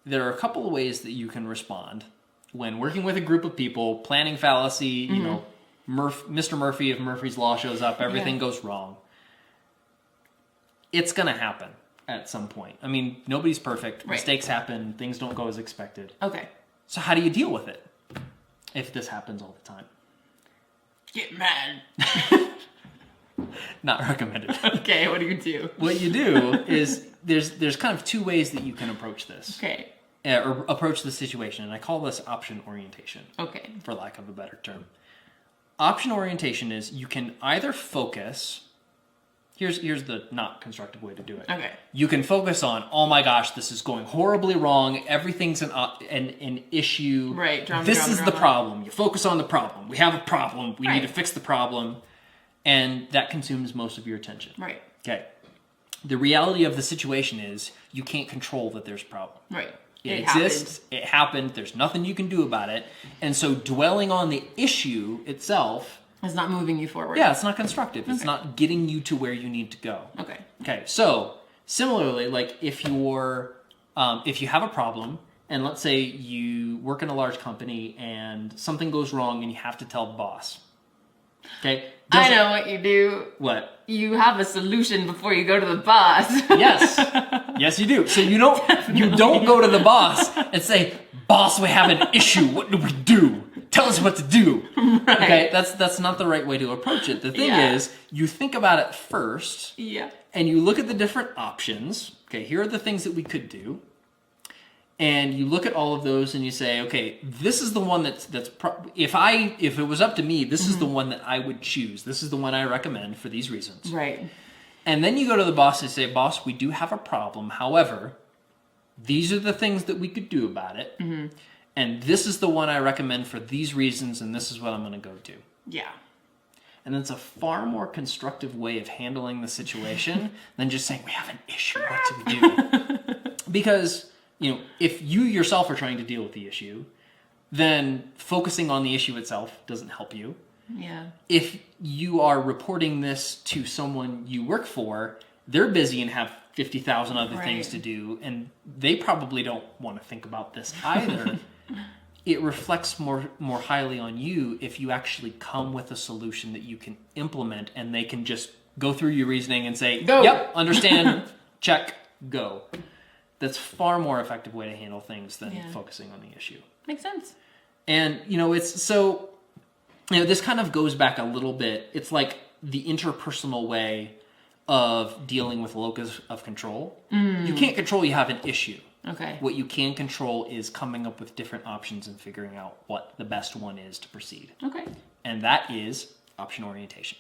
there are a couple of ways that you can respond when working with a group of people, planning fallacy, you know, Mr. Murphy, if Murphy's Law shows up, everything goes wrong. It's going to happen at some point. I mean, nobody's perfect. Right. Mistakes happen. Things don't go as expected. Okay. So how do you deal with it if this happens all the time? Get mad. Not recommended. Okay, what do you do? What you do is there's kind of two ways that you can approach this. Okay. Or approach the situation, and I call this option orientation. Okay. For lack of a better term. Option orientation is you can either focus... Here's the not constructive way to do it. Okay. You can focus on, oh my gosh, this is going horribly wrong. Everything's an issue. Right. This is the problem. You focus on the problem. We have a problem. We need to fix the problem. And that consumes most of your attention. Right. Okay. The reality of the situation is you can't control that there's a problem. Right. It exists. It happened. There's nothing you can do about it. And so dwelling on the issue itself... It's not moving you forward. Yeah, it's not constructive. It's not getting you to where you need to go. Okay. Okay, so similarly, like if you have a problem, and let's say you work in a large company and something goes wrong and you have to tell the boss. Okay? I know what you do. What? You have a solution before you go to the boss. Yes. Yes, you do. So you don't go to the boss and say, "Boss, we have an issue. What do we do? Tell us what to do." Right. Okay, that's not the right way to approach it. The thing is, you think about it first. Yeah. And you look at the different options. Okay, here are the things that we could do. And you look at all of those and you say, okay, this is the one if it was up to me, this is the one that I would choose. This is the one I recommend for these reasons. Right. And then you go to the boss and say, "Boss, we do have a problem. However, these are the things that we could do about it. And this is the one I recommend for these reasons, and this is what I'm going to go do." Yeah. And it's a far more constructive way of handling the situation than just saying, "We have an issue. What do we do?" Because, if you yourself are trying to deal with the issue, then focusing on the issue itself doesn't help you. Yeah. If you are reporting this to someone you work for, they're busy and have 50,000 other things to do, and they probably don't want to think about this either. It reflects more highly on you if you actually come with a solution that you can implement, and they can just go through your reasoning and say, "Go. Yep, understand, check, go." That's far more effective way to handle things than focusing on the issue. Makes sense. And, it's so... this kind of goes back a little bit. It's like the interpersonal way of dealing with locus of control. You can't control you have an issue. Okay. What you can control is coming up with different options and figuring out what the best one is to proceed. Okay. And that is option orientation.